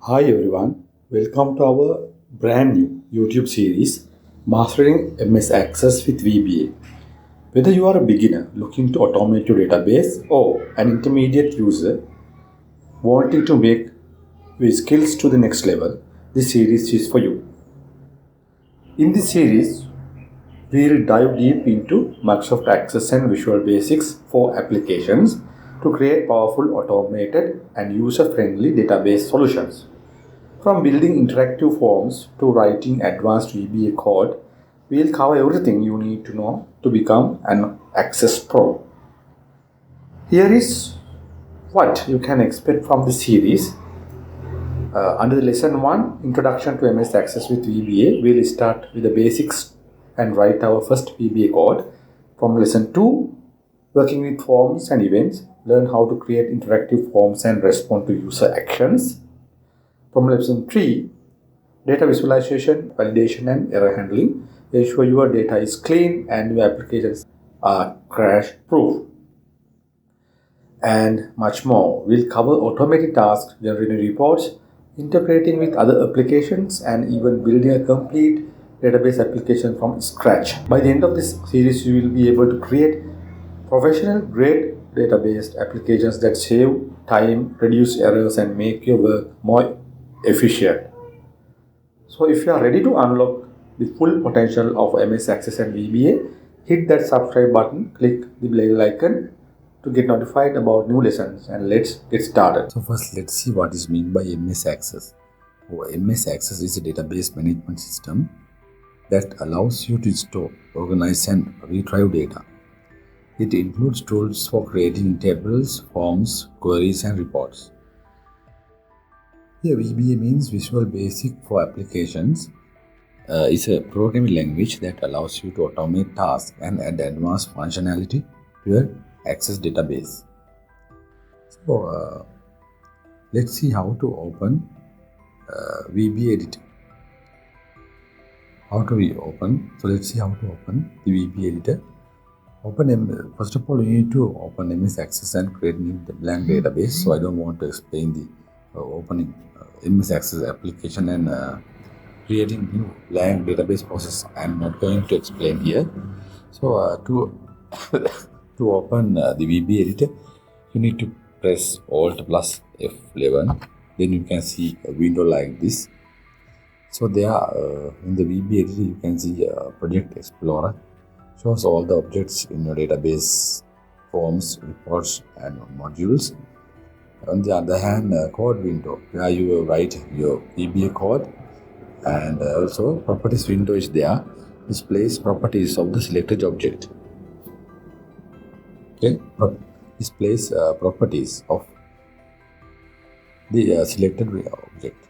Hi everyone, welcome to our brand new YouTube series Mastering MS Access with VBA. Whether you are a beginner looking to automate your database or an intermediate user wanting to make your skills to the next level, this series is for you. In this series, we will dive deep into Microsoft Access and Visual Basics for applications to create powerful, automated, and user-friendly database solutions. From building interactive forms to writing advanced VBA code, we'll cover everything you need to know to become an Access Pro. Here is what you can expect from this series. Under the lesson 1, Introduction to MS Access with VBA, we'll start with the basics and write our first VBA code. From lesson 2, Working with Forms and Events, learn how to create interactive forms and respond to user actions. From lesson 3, data visualization, validation and error handling. Ensure your data is clean and your applications are crash proof. And much more. We'll cover automated tasks, generating reports, integrating with other applications, and even building a complete database application from scratch. By the end of this series, you will be able to create professional grade database applications that save time, reduce errors, and make your work more efficient. So if you are ready to unlock the full potential of MS Access and VBA, hit that subscribe button, click the bell icon to get notified about new lessons, and let's get started. So first let's see what is meant by MS Access. MS Access is a database management system that allows you to store, organize and retrieve data. It includes tools for creating tables, forms, queries and reports. Here VBA means Visual Basic for Applications. It's a programming language that allows you to automate tasks and add advanced functionality to your Access database. So let's see how to open VBA editor. So let's see how to open the VBA editor. First of all, you need to open MS Access and create new blank database. So I don't want to explain the opening MS Access application and creating new blank database process. I'm not going to explain here. So to open the VBA editor, you need to press Alt plus F11. Then you can see a window like this. So there in the VBA editor, you can see Project Explorer. Shows all the objects in your database, forms, reports and modules. On the other hand, code window where you will write your VBA code, and also properties window is there, displays properties of the selected object. Okay, displays properties of the selected object.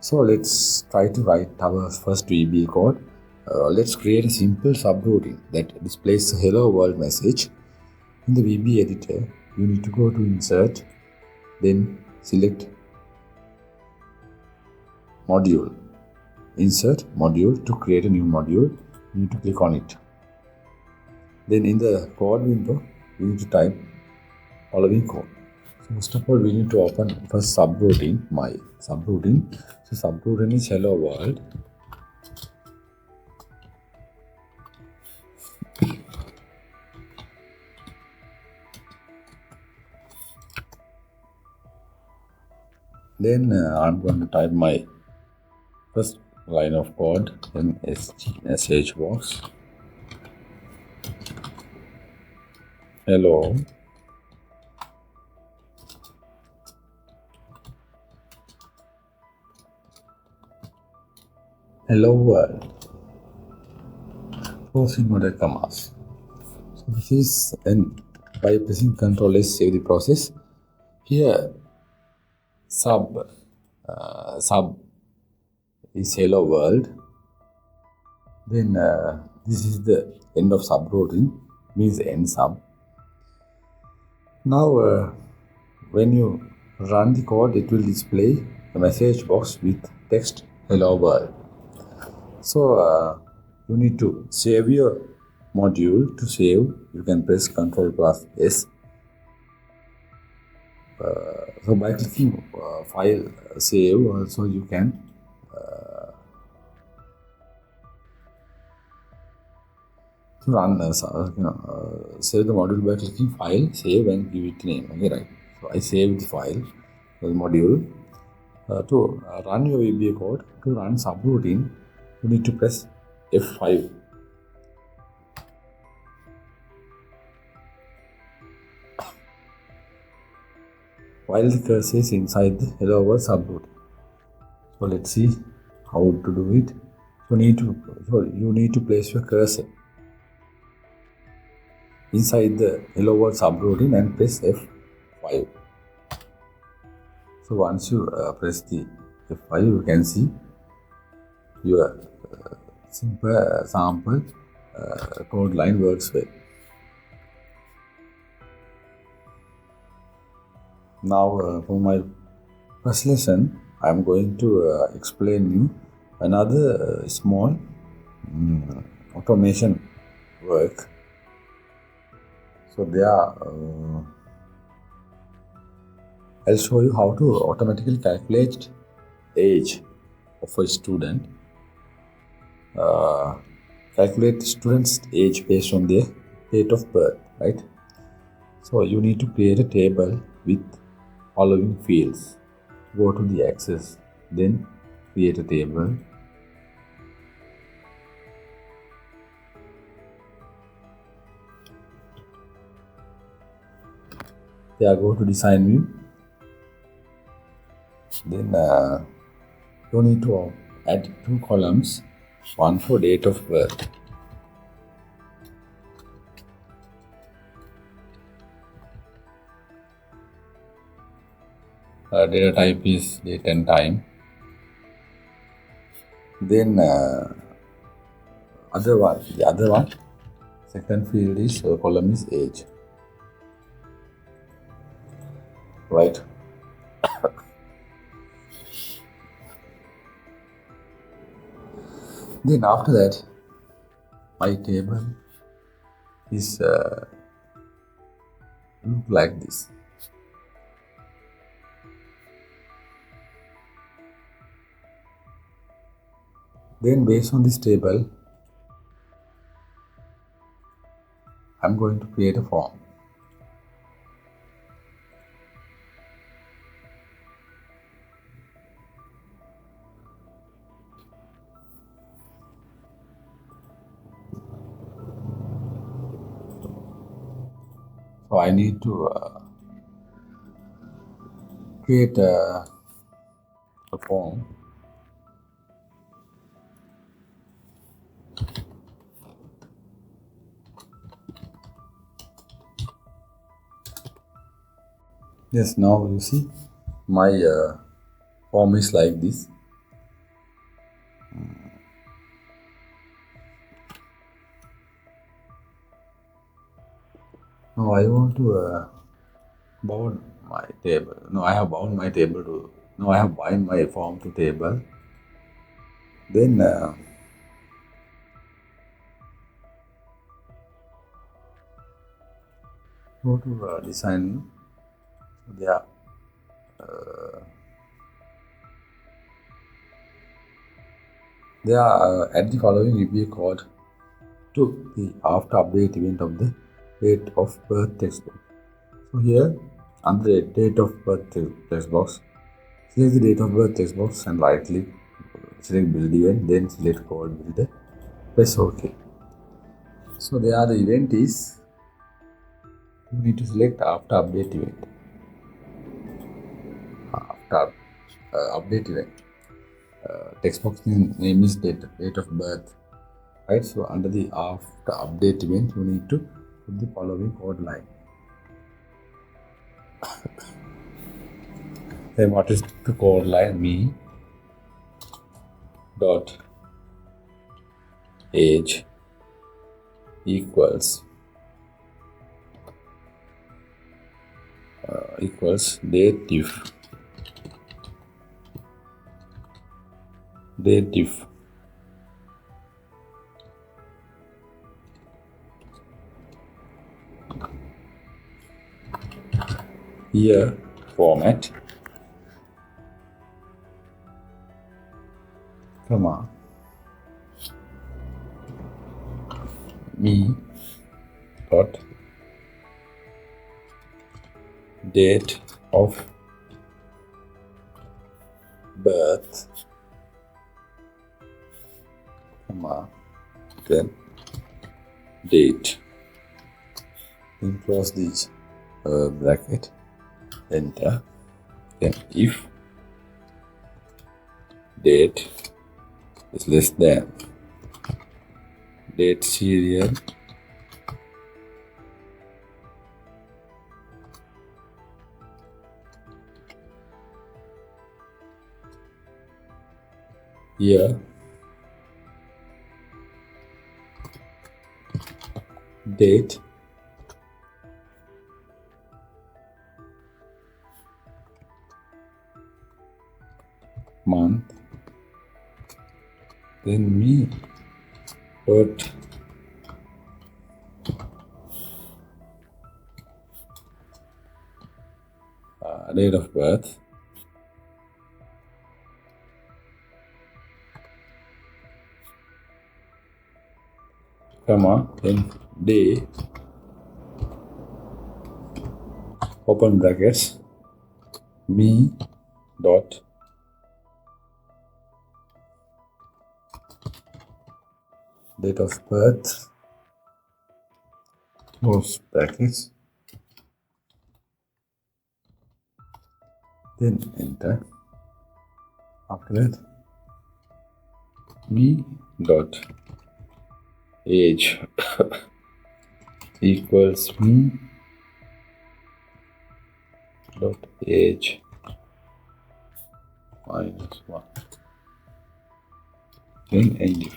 So let's try to write our first VBA code. Let's create a simple subroutine that displays a hello world message. In the VBA editor, you need to go to Insert, then select Module. Insert Module. To create a new module, you need to click on it. Then in the code window, we need to type following code. So first of all, we need to open first subroutine, my subroutine. So subroutine is hello world. Then I'm going to type my first line of code, then message box. Hello. Hello world. Close inverted commas. So this is, and by pressing Ctrl S, save the process. Here sub is hello world. Then this is the end of subroutine, means end sub. Now when you run the code, it will display a message box with text hello world. So you need to save your module. To save, you can press Ctrl plus S. So by clicking file save, also you can run save the module by clicking file save and give it name. Okay, right? So I save the file, the module. To run your VBA code, to run subroutine, you need to press F5. While the cursor is inside the hello world subroutine. So let's see how to do it. You need to place your cursor inside the hello world subroutine and press F5. So once you press the F5, you can see your simple sample code line works well. Now for my first lesson, I am going to explain you another small automation work. So I'll show you how to automatically calculate age of a student. Calculate the student's age based on their date of birth, right? So you need to create a table with following fields. Go to the Access, then create a table. There, go to Design View. Then you need to add two columns, one for date of birth. Data type is date and time. Then the other one, second field is column is age. Right. Then after that, my table is look like this. Then based on this table, I'm going to create a form. So I need to create a form. Yes, now you see my form is like this. Now I want to bound my table. No, I have bound my table to. No, I have bind my form to table. Then go to design. Yeah. They are add the following VBA code to the after update event of the date of birth text box. So here under the date of birth text box, select the date of birth text box and right click, select build event, then select code builder, press OK. So there the event is, you need to select after update event. After update event. Text box name is date of birth, right? So under the after update event, you need to put the following code line. Then what is the code line? Me dot age equals date if year format comma, me dot date of birth, comma, then date. Then close this bracket, enter. Then if date is less than date serial year, date, month, then me dot date of birth, comma, then day, open brackets, me dot date of birth, close brackets, then enter. After that, me dot age equals me dot age minus 1, then end if.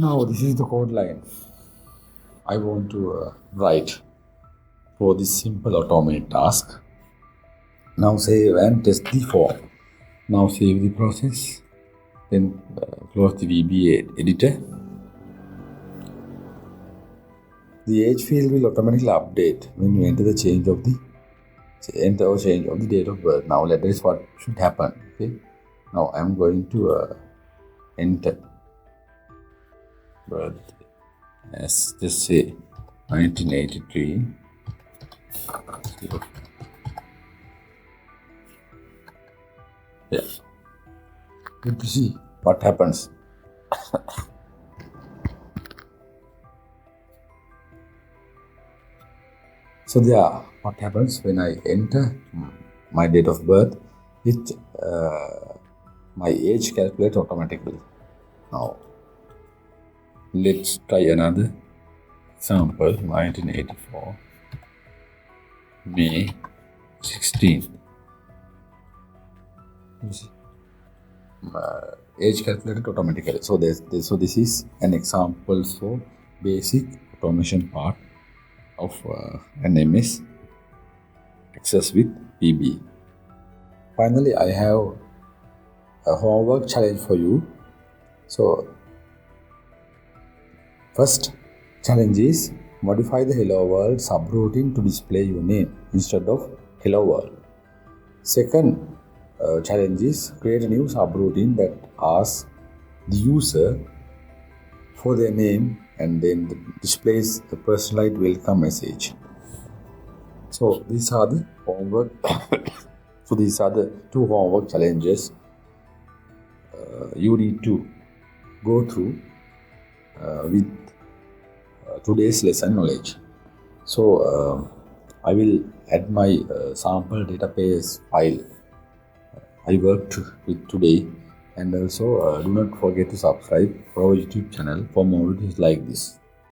Now this is the code line I want to write for this simple automate task. Now save and test the form. Now save the process, then close the VBA editor. The age field will automatically update when you enter the change of the date of birth. Now that is what should happen. Okay. Now I am going to enter birth as just say 1983. Yeah. Good to see what happens. So there, what happens when I enter my date of birth, it my age calculates automatically. Now let's try another example. 1984 May 16th. Age calculated automatically. So this is an example for basic automation part of an MS Access with VBA. Finally, I have a homework challenge for you. So first challenge is modify the hello world subroutine to display your name instead of hello world. Second challenge is create a new subroutine that asks the user for their name and then displays a personalized welcome message. So these are the homework. So these are the two homework challenges you need to go through with today's lesson knowledge. So I will add my sample database file I worked with today, and also do not forget to subscribe for our YouTube channel for more videos like this.